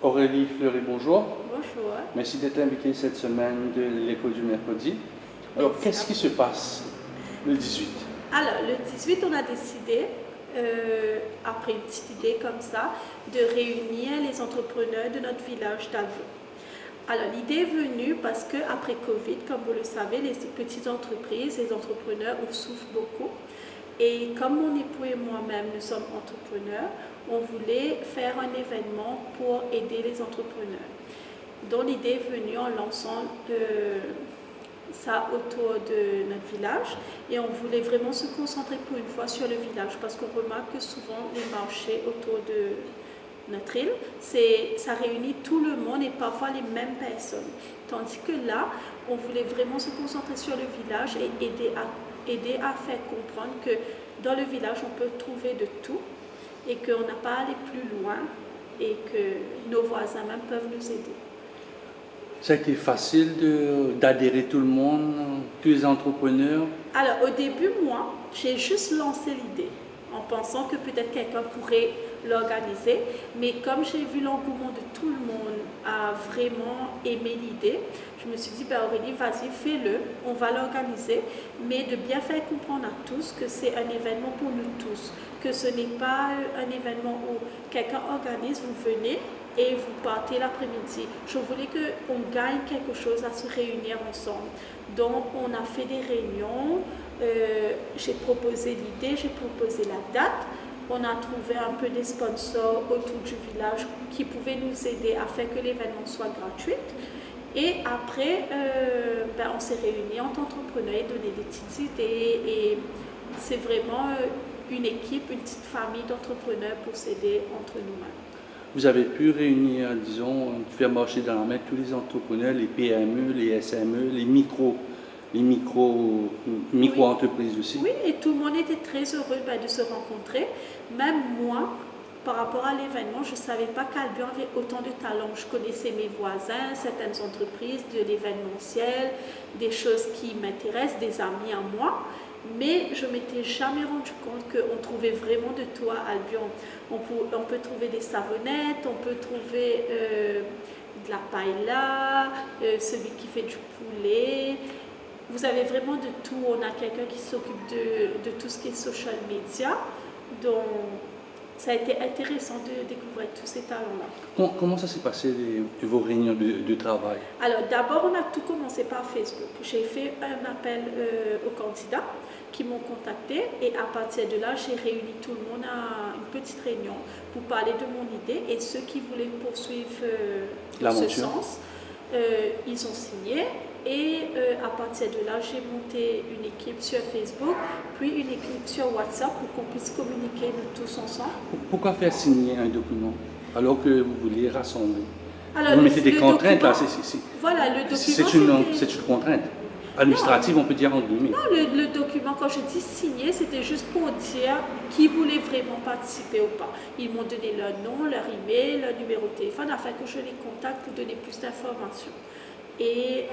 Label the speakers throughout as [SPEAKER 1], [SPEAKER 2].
[SPEAKER 1] Aurélie Fleury, bonjour.
[SPEAKER 2] Bonjour.
[SPEAKER 1] Merci d'être invitée cette semaine de l'écho du mercredi. Alors, qu'est-ce qui se passe le 18?
[SPEAKER 2] Alors, le 18, on a décidé, après une petite idée comme ça, de réunir les entrepreneurs de notre village d'Albion. Alors, l'idée est venue parce qu'après Covid, comme vous le savez, les petites entreprises, les entrepreneurs, on souffre beaucoup. Et comme mon époux et moi-même, nous sommes entrepreneurs, on voulait faire un événement pour aider les entrepreneurs. Donc l'idée est venue en lançant ça autour de notre village et on voulait vraiment se concentrer pour une fois sur le village parce qu'on remarque que souvent les marchés autour de notre île, ça réunit tout le monde et parfois les mêmes personnes. Tandis que là, on voulait vraiment se concentrer sur le village et aider à faire comprendre que dans le village, on peut trouver de tout et qu'on n'a pas à aller plus loin et que nos voisins même peuvent nous aider.
[SPEAKER 1] Ça a été facile d'adhérer tout le monde, tous les entrepreneurs?
[SPEAKER 2] Alors au début, moi, j'ai juste lancé l'idée en pensant que peut-être quelqu'un pourrait l'organiser. Mais comme j'ai vu l'engouement de tout le monde à vraiment aimer l'idée, je me suis dit, Aurélie, vas-y, fais-le, on va l'organiser, mais de bien faire comprendre à tous que c'est un événement pour nous tous, que ce n'est pas un événement où quelqu'un organise, vous venez et vous partez l'après-midi. Je voulais qu'on gagne quelque chose à se réunir ensemble. Donc, on a fait des réunions, j'ai proposé l'idée, j'ai proposé la date. On a trouvé un peu des sponsors autour du village qui pouvaient nous aider à faire que l'événement soit gratuit. Et après, on s'est réunis en tant qu'entrepreneurs et donné des petites idées. Et c'est vraiment une équipe, une petite famille d'entrepreneurs pour s'aider entre nous-mêmes.
[SPEAKER 1] Vous avez pu réunir, disons, faire marcher dans la main tous les entrepreneurs, les PME, les SME, les micro-entreprises aussi.
[SPEAKER 2] Oui, et tout le monde était très heureux de se rencontrer. Même moi, par rapport à l'événement, je ne savais pas qu'Albion avait autant de talent. Je connaissais mes voisins, certaines entreprises, de l'événementiel, des choses qui m'intéressent, des amis à moi. Mais je ne m'étais jamais rendu compte qu'on trouvait vraiment de tout à Albion. On peut trouver des savonnettes, on peut trouver de la paella, celui qui fait du poulet. Vous avez vraiment de tout. On a quelqu'un qui s'occupe de tout ce qui est social media. Donc, ça a été intéressant de découvrir tous ces talents-là.
[SPEAKER 1] Comment ça s'est passé vos réunions de travail?
[SPEAKER 2] Alors, d'abord, on a tout commencé par Facebook. J'ai fait un appel aux candidats qui m'ont contacté et à partir de là, j'ai réuni tout le monde à une petite réunion pour parler de mon idée et ceux qui voulaient poursuivre dans ce sens, ils ont signé. Et à partir de là, j'ai monté une équipe sur Facebook, puis une équipe sur WhatsApp pour qu'on puisse communiquer nous tous ensemble.
[SPEAKER 1] Pourquoi faire signer un document alors que vous voulez rassembler?
[SPEAKER 2] Alors,
[SPEAKER 1] vous mettez des contraintes là,
[SPEAKER 2] voilà, le document.
[SPEAKER 1] C'est une contrainte administrative, on peut dire en guillemets.
[SPEAKER 2] Non, le document, quand je dis signer, c'était juste pour dire qui voulait vraiment participer ou pas. Ils m'ont donné leur nom, leur email, leur numéro de téléphone afin que je les contacte pour donner plus d'informations. Et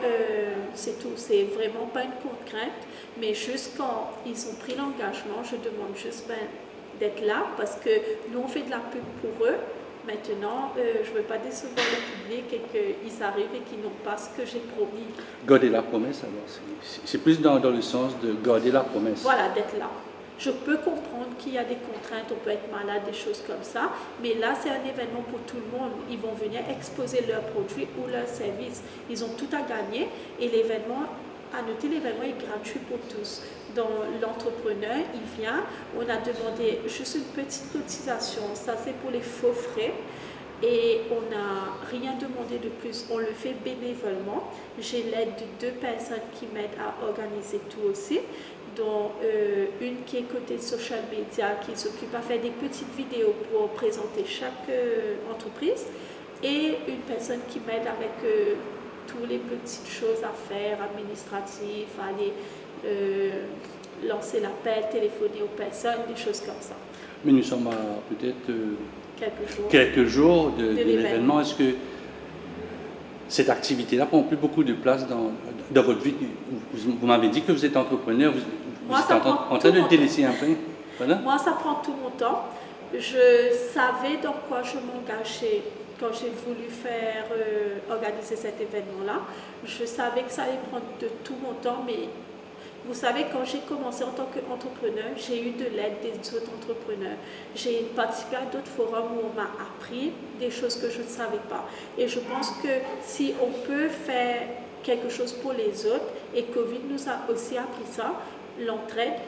[SPEAKER 2] c'est tout, c'est vraiment pas une contrainte, mais juste quand ils ont pris l'engagement, je demande juste d'être là parce que nous on fait de la pub pour eux. Maintenant, je ne veux pas décevoir le public et qu'ils arrivent et qu'ils n'ont pas ce que j'ai promis.
[SPEAKER 1] Garder la promesse alors, c'est plus dans le sens de garder la promesse.
[SPEAKER 2] Voilà, d'être là. Je peux comprendre qu'il y a des contraintes, on peut être malade, des choses comme ça, mais là c'est un événement pour tout le monde. Ils vont venir exposer leurs produits ou leurs services. Ils ont tout à gagner et l'événement, à noter, l'événement est gratuit pour tous. Donc l'entrepreneur, il vient, on a demandé juste une petite cotisation, ça c'est pour les faux frais. Et on n'a rien demandé de plus, on le fait bénévolement. J'ai l'aide de 2 personnes qui m'aident à organiser tout aussi, dont une qui est côté social media, qui s'occupe à faire des petites vidéos pour présenter chaque entreprise, et une personne qui m'aide avec toutes les petites choses à faire, administratives, aller lancer l'appel, téléphoner aux personnes, des choses comme ça.
[SPEAKER 1] Mais nous sommes à peut-être quelques jours de l'événement. Est-ce que cette activité-là prend plus beaucoup de place dans votre vie? Vous m'avez dit que vous êtes entrepreneur, vous êtes en train de délaisser un peu. Voilà.
[SPEAKER 2] Moi, ça prend tout mon temps. Je savais dans quoi je m'engageais quand j'ai voulu organiser cet événement-là, je savais que ça allait prendre de tout mon temps, mais vous savez, quand j'ai commencé en tant qu'entrepreneur, j'ai eu de l'aide des autres entrepreneurs. J'ai participé à d'autres forums où on m'a appris des choses que je ne savais pas. Et je pense que si on peut faire quelque chose pour les autres, et Covid nous a aussi appris ça, l'entraide,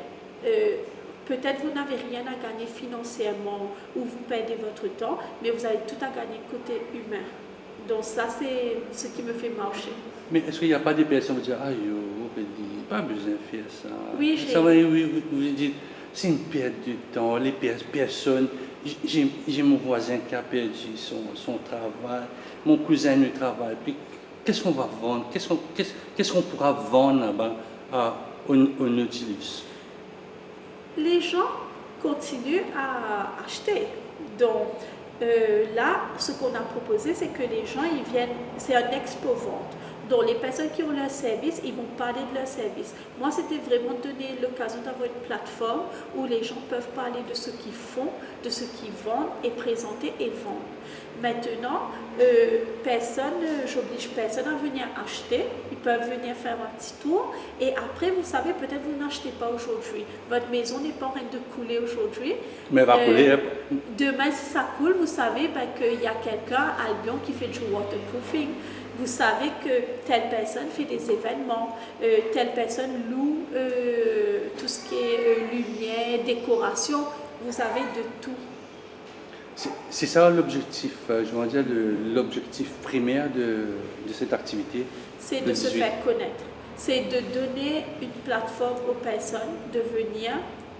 [SPEAKER 2] peut-être vous n'avez rien à gagner financièrement ou vous perdez votre temps, mais vous avez tout à gagner côté humain. Donc ça, c'est ce qui me fait marcher.
[SPEAKER 1] Mais est-ce qu'il n'y a pas des personnes qui disent « Ah, pas besoin de faire ça ».
[SPEAKER 2] Oui,
[SPEAKER 1] ça va, oui, vous dites « C'est une perte de temps, les personnes, j'ai mon voisin qui a perdu son travail, mon cousin ne travaille, puis qu'est-ce qu'on va vendre, qu'est-ce qu'on pourra vendre là-bas au Nautilus ?»
[SPEAKER 2] Les gens continuent à acheter. Donc là, ce qu'on a proposé, c'est que les gens, ils viennent, c'est un expo-vente. Donc les personnes qui ont leur service, ils vont parler de leur service. Moi, c'était vraiment donner l'occasion d'avoir une plateforme où les gens peuvent parler de ce qu'ils font, de ce qu'ils vendent et présenter et vendre. Maintenant, j'oblige personne à venir acheter. Ils peuvent venir faire un petit tour. Et après, vous savez, peut-être vous n'achetez pas aujourd'hui. Votre maison n'est pas en train de couler aujourd'hui.
[SPEAKER 1] Mais elle va couler.
[SPEAKER 2] Demain, si ça coule, vous savez qu'il y a quelqu'un à Albion qui fait du waterproofing. Vous savez que telle personne fait des événements, telle personne loue tout ce qui est lumière, décoration. Vous avez de tout.
[SPEAKER 1] C'est ça l'objectif, je vais dire, l'objectif primaire de cette activité.
[SPEAKER 2] C'est de se faire connaître. C'est de donner une plateforme aux personnes, de venir.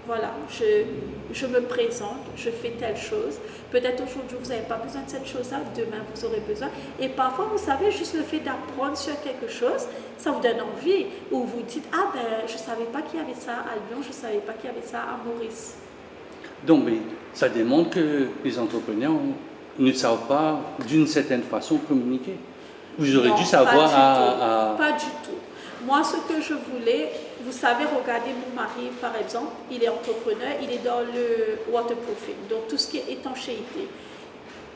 [SPEAKER 2] Voilà, je me présente, je fais telle chose. Peut-être aujourd'hui, vous n'avez pas besoin de cette chose-là, demain, vous aurez besoin. Et parfois, vous savez, juste le fait d'apprendre sur quelque chose, ça vous donne envie. Ou vous dites, ah ben, je ne savais pas qu'il y avait ça à Lyon, je ne savais pas qu'il y avait ça à Maurice.
[SPEAKER 1] Donc, ça démontre que les entrepreneurs ne savent pas, d'une certaine façon, communiquer. Vous aurez dû savoir
[SPEAKER 2] Pas du tout. Moi, ce que je voulais, vous savez, regardez mon mari, par exemple, il est entrepreneur, il est dans le waterproofing, donc tout ce qui est étanchéité.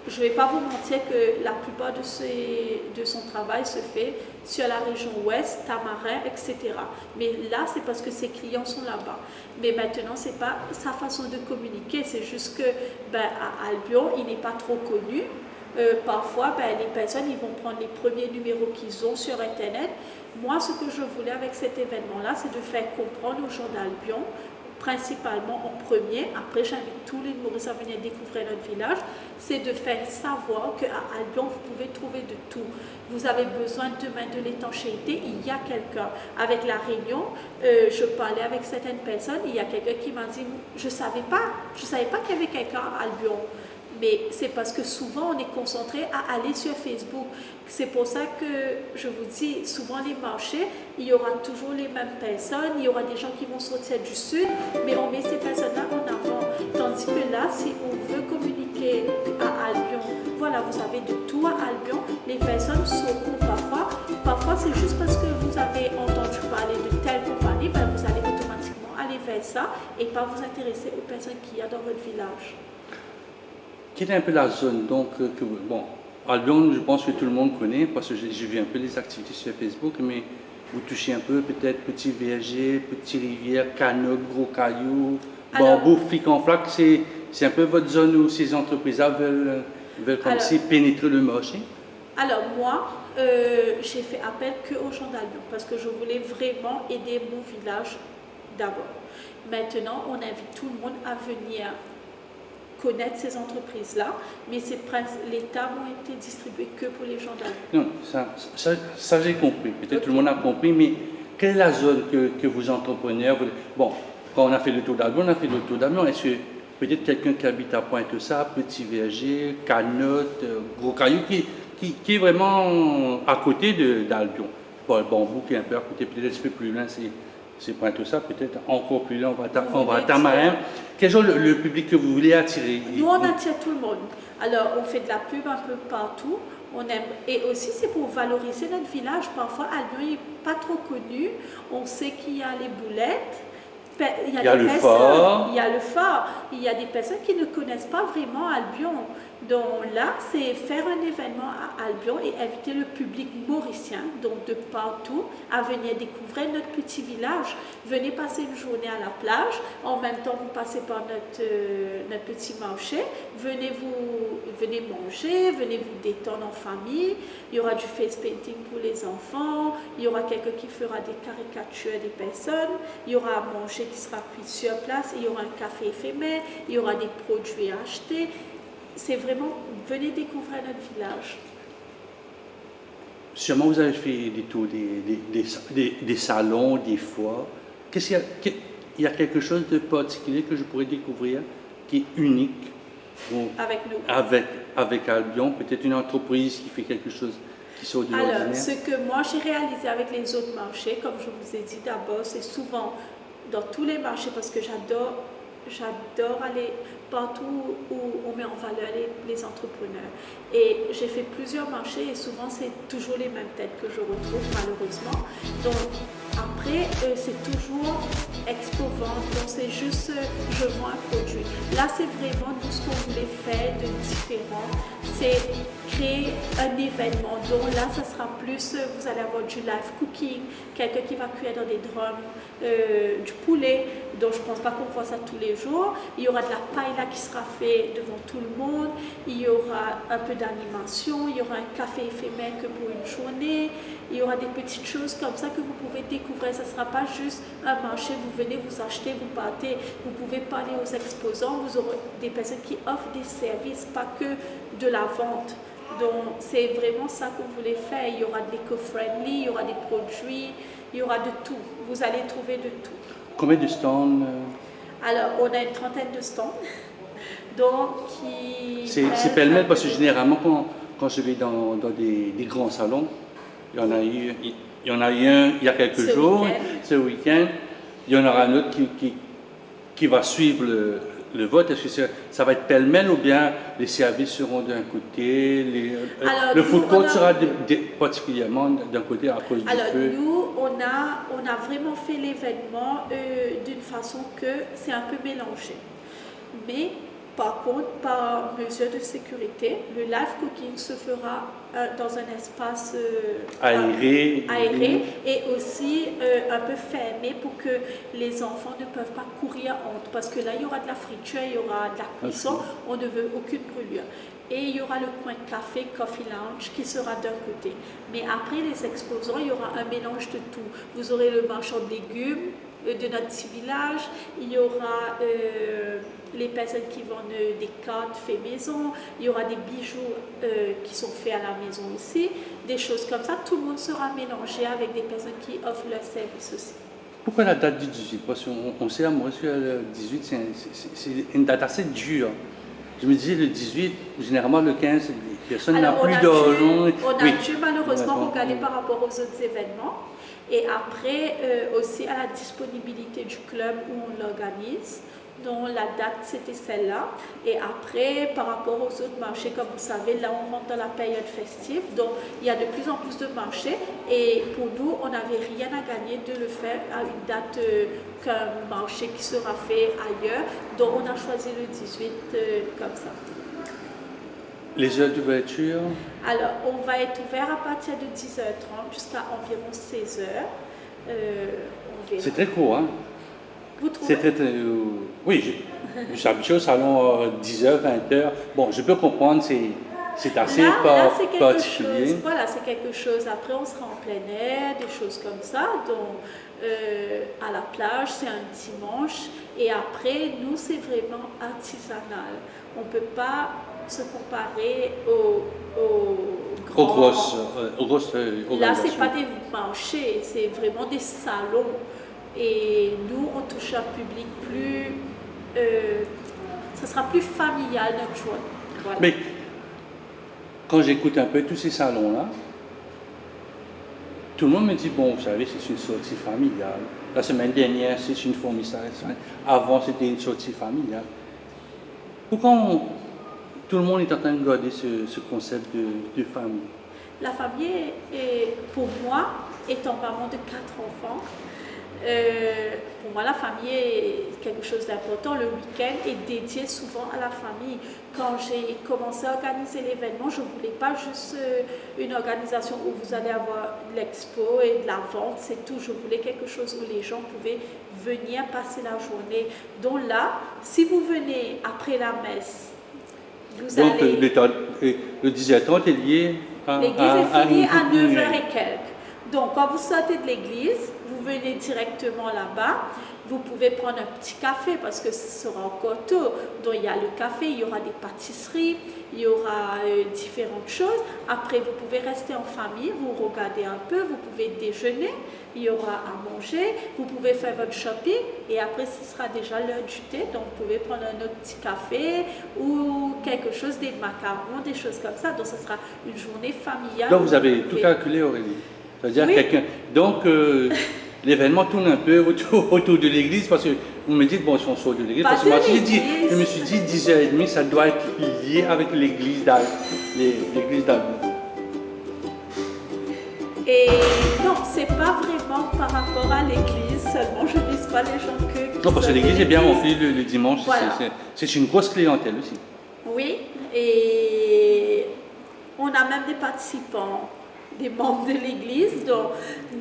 [SPEAKER 2] Je ne vais pas vous mentir que la plupart de son travail se fait sur la région ouest, Tamarin, etc. Mais là, c'est parce que ses clients sont là-bas. Mais maintenant, ce n'est pas sa façon de communiquer, c'est juste que à Albion, il n'est pas trop connu. Parfois, les personnes ils vont prendre les premiers numéros qu'ils ont sur Internet. Moi, ce que je voulais avec cet événement-là, c'est de faire comprendre aux gens d'Albion, principalement en premier, après j'invite tous les Maurice à venir découvrir notre village, c'est de faire savoir qu'à Albion, vous pouvez trouver de tout. Vous avez besoin demain de l'étanchéité, il y a quelqu'un. Avec la réunion, je parlais avec certaines personnes, il y a quelqu'un qui m'a dit, je ne savais pas qu'il y avait quelqu'un à Albion. Mais c'est parce que souvent on est concentré à aller sur Facebook. C'est pour ça que je vous dis, souvent les marchés, il y aura toujours les mêmes personnes, il y aura des gens qui vont sortir du sud, mais on met ces personnes-là en avant. Tandis que là, si on veut communiquer à Albion, voilà, vous avez de tout à Albion, les personnes sauront parfois c'est juste parce que vous avez entendu parler de telle compagnie, vous allez automatiquement aller vers ça et pas vous intéresser aux personnes qu'il y a dans votre village.
[SPEAKER 1] Quelle est un peu la zone donc Albion, je pense que tout le monde connaît parce que j'ai vu un peu les activités sur Facebook, mais vous touchez un peu peut-être Petit Verger, Petite Rivière, Canoc, Gros Caillou, Bambou, Flic en Flac, c'est un peu votre zone où ces entreprises-là veulent pénétrer le marché?
[SPEAKER 2] Alors moi, j'ai fait appel qu'aux gens d'Albion parce que je voulais vraiment aider mon village d'abord. Maintenant, on invite tout le monde à venir connaître ces entreprises-là, mais les tables ont été distribuées que pour les gens d'Albion.
[SPEAKER 1] Non, ça j'ai compris. Peut-être tout le monde a compris, mais quelle est la zone que vous entrepreneurs... Bon, quand on a fait le tour d'Albion, on a fait le tour d'Albion. Est-ce que peut-être quelqu'un qui habite à Pointe-ça, Petit Verger, Canotte, Gros Caillou, qui est vraiment à côté d'Albion? Bon, le Bambou qui est un peu à côté, peut-être un peu plus loin, c'est Pointe-ça, peut-être encore plus loin, on va à Tamarin. Quel est le public que vous voulez attirer?
[SPEAKER 2] Nous, on attire tout le monde. Alors, on fait de la pub un peu partout. On aime, et aussi, c'est pour valoriser notre village. Parfois, Albion n'est pas trop connu. On sait qu'il y a les boulettes. Il y a le phare. Il y a des personnes qui ne connaissent pas vraiment Albion. Donc là, c'est faire un événement à Albion et inviter le public mauricien, donc de partout, à venir découvrir notre petit village. Venez passer une journée à la plage, en même temps vous passez par notre petit marché, venez manger, venez vous détendre en famille, il y aura du face painting pour les enfants, il y aura quelqu'un qui fera des caricatures des personnes, il y aura à manger qui sera cuit sur place, il y aura un café éphémère, il y aura des produits à acheter. C'est vraiment, venez découvrir notre village.
[SPEAKER 1] Sûrement, vous avez fait des tours, des salons, des foires. Il y a quelque chose de particulier que je pourrais découvrir qui est unique
[SPEAKER 2] avec nous.
[SPEAKER 1] Avec Albion, peut-être une entreprise qui fait quelque chose qui sort de l'ordinaire.
[SPEAKER 2] Alors, ce que moi j'ai réalisé avec les autres marchés, comme je vous ai dit d'abord, c'est souvent dans tous les marchés parce que j'adore aller partout où on met en valeur les entrepreneurs. Et j'ai fait plusieurs marchés et souvent c'est toujours les mêmes têtes que je retrouve malheureusement. Donc après, c'est toujours expo-vente, donc c'est juste je vends un produit. Là, c'est vraiment tout ce qu'on voulait faire de différent, c'est créer un événement. Donc là, ça sera plus, vous allez avoir du live cooking, quelqu'un qui va cuire dans des drums, du poulet, donc je ne pense pas qu'on voit ça tous les jours. Il y aura de la paella qui sera fait devant tout le monde, il y aura un peu d'animation, il y aura un café éphémère que pour une journée, il y aura des petites choses comme ça que vous pouvez découvrir. Ça ne sera pas juste un marché, vous venez, vous achetez, vous partez, vous pouvez parler aux exposants, vous aurez des personnes qui offrent des services, pas que de la vente. Donc c'est vraiment ça qu'on voulait faire. Il y aura de l'éco-friendly, il y aura des produits, il y aura de tout. Vous allez trouver de tout.
[SPEAKER 1] Combien de stands
[SPEAKER 2] Alors, on a une trentaine de stands. Donc,
[SPEAKER 1] c'est pêle-mêle parce que généralement, quand je vais dans des grands salons, il y en a eu un il y a quelques jours, ce week-end. Il y en aura un autre qui va suivre le vote. Est-ce que ça va être pêle-mêle ou bien les services seront d'un côté, le food court sera particulièrement d'un côté à cause du feu?
[SPEAKER 2] Alors nous, on a vraiment fait l'événement d'une façon que c'est un peu mélangé. Mais par contre, par mesure de sécurité, le live cooking se fera dans un espace
[SPEAKER 1] aéré
[SPEAKER 2] et aussi un peu fermé pour que les enfants ne peuvent pas courir entre. Parce que là, il y aura de la friture, il y aura de la cuisson, on ne veut aucune brûlure. Et il y aura le coin café, coffee lounge qui sera d'un côté. Mais après les exposants, il y aura un mélange de tout. Vous aurez le marchand de légumes de notre petit village, il y aura les personnes qui vendent des cartes fait maison, il y aura des bijoux qui sont faits à la maison aussi, des choses comme ça. Tout le monde sera mélangé avec des personnes qui offrent leur service aussi.
[SPEAKER 1] Pourquoi la date du 18? Parce qu'on sait à Maurice que le 18, c'est une date assez dure. Je me disais le 18, généralement le 15, personne n'a plus d'argent.
[SPEAKER 2] On a dû malheureusement regarder par rapport aux autres événements. Et après, aussi à la disponibilité du club où on l'organise. Donc la date, c'était celle-là. Et après, par rapport aux autres marchés, comme vous savez, là, on rentre dans la période festive. Donc, il y a de plus en plus de marchés. Et pour nous, on n'avait rien à gagner de le faire à une date qu'un marché qui sera fait ailleurs. Donc, on a choisi le 18 comme ça.
[SPEAKER 1] Les heures d'ouverture?
[SPEAKER 2] Alors, on va être ouvert à partir de 10h30 jusqu'à environ 16h.
[SPEAKER 1] C'est très court, hein?
[SPEAKER 2] Vous trouvez?
[SPEAKER 1] Oui, je suis habitué au salon 10h, 20h. Bon, je peux comprendre, c'est assez particulier.
[SPEAKER 2] Voilà, c'est quelque chose. Après, on sera en plein air, des choses comme ça. Donc, à la plage, c'est un dimanche. Et après, nous, c'est vraiment artisanal. On ne peut pas se comparer aux grosses
[SPEAKER 1] Là,
[SPEAKER 2] ce n'est pas des marchés, c'est vraiment des salons. Et nous, on touche un public plus... ça sera plus familial, notre joie. Voilà.
[SPEAKER 1] Mais quand j'écoute un peu tous ces salons-là, tout le monde me dit, bon, vous savez, c'est une sortie familiale. La semaine dernière, c'est une fournisseur. Avant, c'était une sortie familiale. Pourquoi tout le monde est en train de garder ce concept de famille?
[SPEAKER 2] La famille, pour moi, étant maman de 4 enfants, Pour moi, la famille est quelque chose d'important. Le week-end est dédié souvent à la famille. Quand j'ai commencé à organiser l'événement, je ne voulais pas juste une organisation où vous allez avoir l'expo et de la vente, c'est tout. Je voulais quelque chose où les gens pouvaient venir passer la journée. Donc là, si vous venez après la messe, vous allez...
[SPEAKER 1] Le 10h30 est lié à...
[SPEAKER 2] L'église est finie à 9h et quelques. Donc, quand vous sortez de l'église, vous venez directement là-bas. Vous pouvez prendre un petit café parce que ce sera encore tôt. Donc, il y a le café, il y aura des pâtisseries, il y aura différentes choses. Après, vous pouvez rester en famille, vous regardez un peu, vous pouvez déjeuner, il y aura à manger, vous pouvez faire votre shopping et après, ce sera déjà l'heure du thé. Donc, vous pouvez prendre un autre petit café ou quelque chose, des macarons, des choses comme ça. Donc, ce sera une journée familiale.
[SPEAKER 1] Donc, vous avez tout calculé, Aurélie. C'est-à-dire quelqu'un. Donc, l'événement tourne un peu autour de l'église parce que vous me dites, bon, si on sort de l'église, parce que moi, je me suis dit 10h30, ça doit être lié avec l'église d'Albi.
[SPEAKER 2] Et non, c'est pas vraiment par rapport à l'église seulement, je ne vise pas les gens que.
[SPEAKER 1] Non, parce que l'église est bien remplie le dimanche, voilà. C'est une grosse clientèle aussi.
[SPEAKER 2] Oui, et on a même des participants, des membres de l'église,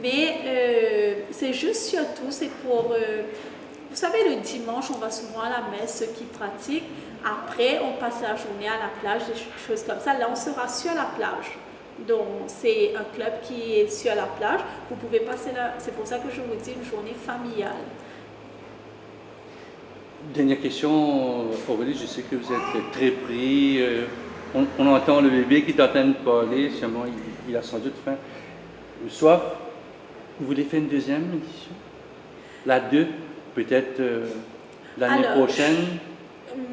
[SPEAKER 2] mais c'est juste surtout, c'est pour, vous savez, le dimanche, on va souvent à la messe, ceux qui pratiquent, après on passe la journée à la plage, des choses comme ça, là on sera sur la plage. Donc c'est un club qui est sur la plage, vous pouvez passer là, c'est pour ça que je vous dis une journée familiale.
[SPEAKER 1] Dernière question, Aurélie, je sais que vous êtes très pris, on entend le bébé qui est en train de parler, sûrement il a sans doute faim. Le soir, vous voulez faire une deuxième édition? La 2, peut-être l'année prochaine?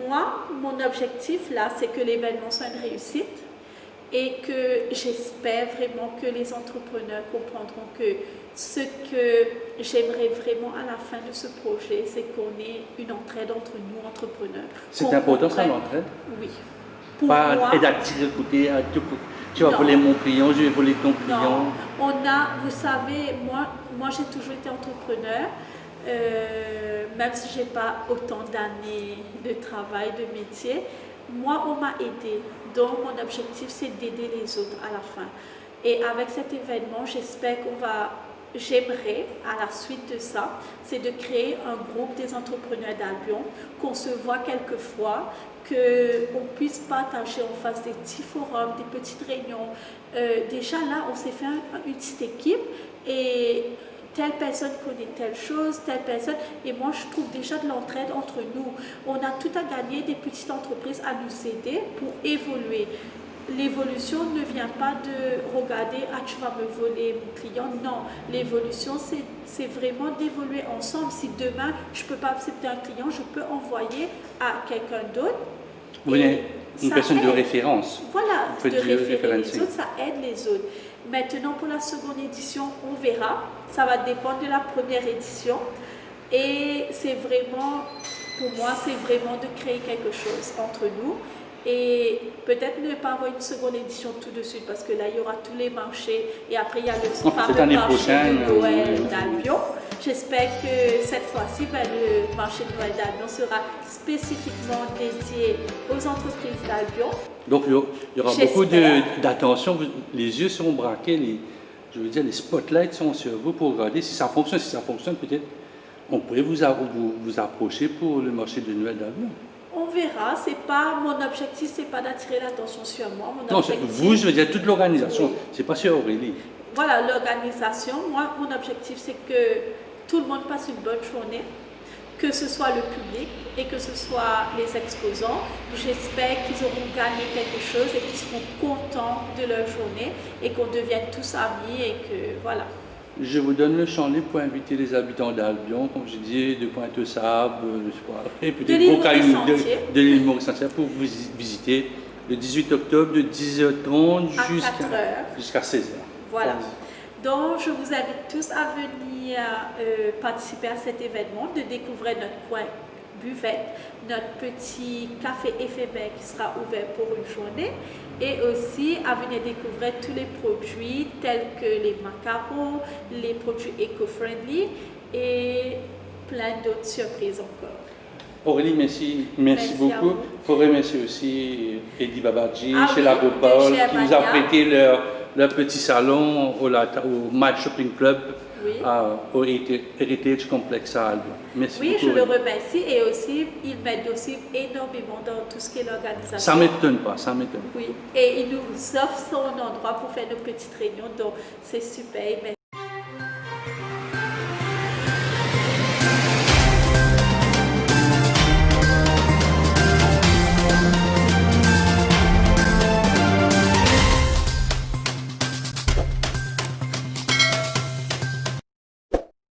[SPEAKER 2] Moi, mon objectif là, c'est que l'événement soit une réussite et que j'espère vraiment que les entrepreneurs comprendront que ce que j'aimerais vraiment à la fin de ce projet, c'est qu'on ait une entraide entre nous, entrepreneurs.
[SPEAKER 1] C'est important ça, l'entraide?
[SPEAKER 2] Oui.
[SPEAKER 1] Pas d'attirer le côté, tu vas voler mon client, je vais voler ton client.
[SPEAKER 2] Non, vous savez, moi j'ai toujours été entrepreneur, même si je n'ai pas autant d'années de travail, de métier. Moi, on m'a aidé. Donc, mon objectif, c'est d'aider les autres à la fin. Et avec cet événement, j'aimerais, à la suite de ça, c'est de créer un groupe des entrepreneurs d'Albion, qu'on se voit quelquefois, qu'on puisse partager, on fasse des petits forums, des petites réunions. Déjà là, on s'est fait une petite équipe et telle personne connaît telle chose, telle personne, et moi je trouve déjà de l'entraide entre nous. On a tout à gagner, des petites entreprises à nous aider pour évoluer. L'évolution ne vient pas de regarder, ah tu vas me voler mon client, non. L'évolution c'est vraiment d'évoluer ensemble. Si demain je ne peux pas accepter un client, je peux envoyer à quelqu'un d'autre.
[SPEAKER 1] Oui, une personne de référence.
[SPEAKER 2] Voilà, de référer les autres, ça aide les autres. Maintenant, pour la seconde édition, on verra. Ça va dépendre de la première édition. Et c'est vraiment, pour moi, c'est vraiment de créer quelque chose entre nous. Et peut-être ne pas avoir une seconde édition tout de suite parce que là, il y aura tous les marchés. Et après, il y a le fameux marché de Noël d'Albion. J'espère que cette fois-ci, le marché de Noël d'Albion sera spécifiquement dédié aux entreprises d'Albion.
[SPEAKER 1] Donc, il y aura beaucoup d'attention. Les yeux seront braqués, les spotlights sont sur vous pour regarder si ça fonctionne. Si ça fonctionne, peut-être on pourrait vous approcher pour le marché de Noël d'Albion.
[SPEAKER 2] On verra. C'est pas mon objectif, c'est pas d'attirer l'attention sur moi.
[SPEAKER 1] Non, vous, je veux dire toute l'organisation. Oui. C'est pas sur Aurélie.
[SPEAKER 2] Voilà, l'organisation. Moi, mon objectif, c'est que tout le monde passe une bonne journée, que ce soit le public et que ce soit les exposants. J'espère qu'ils auront gagné quelque chose et qu'ils seront contents de leur journée et qu'on devienne tous amis et que voilà.
[SPEAKER 1] Je vous donne le champ libre pour inviter les habitants d'Albion, comme je dis, de Pointe-aux-Sables, et peut-être de l'île Maurice pour vous visiter le 18 octobre de 10h30 jusqu'à 16h.
[SPEAKER 2] Voilà. Donc, je vous invite tous à venir participer à cet événement, de découvrir notre coin buvette, notre petit café éphémère qui sera ouvert pour une journée et aussi à venir découvrir tous les produits tels que les macarons, les produits éco-friendly et plein d'autres surprises encore.
[SPEAKER 1] Aurélie, merci beaucoup. Il faut remercier aussi Eddie Babaji chez l'Agropole qui nous a prêté leur petit salon au My Shopping Club au Heritage Complex à Alba. Merci beaucoup.
[SPEAKER 2] Oui, je le remercie et aussi il m'aide aussi énormément dans tout ce qui est l'organisation.
[SPEAKER 1] Ça ne m'étonne pas, ça m'étonne.
[SPEAKER 2] Oui, et il nous offre son endroit pour faire nos petites réunions, donc c'est super.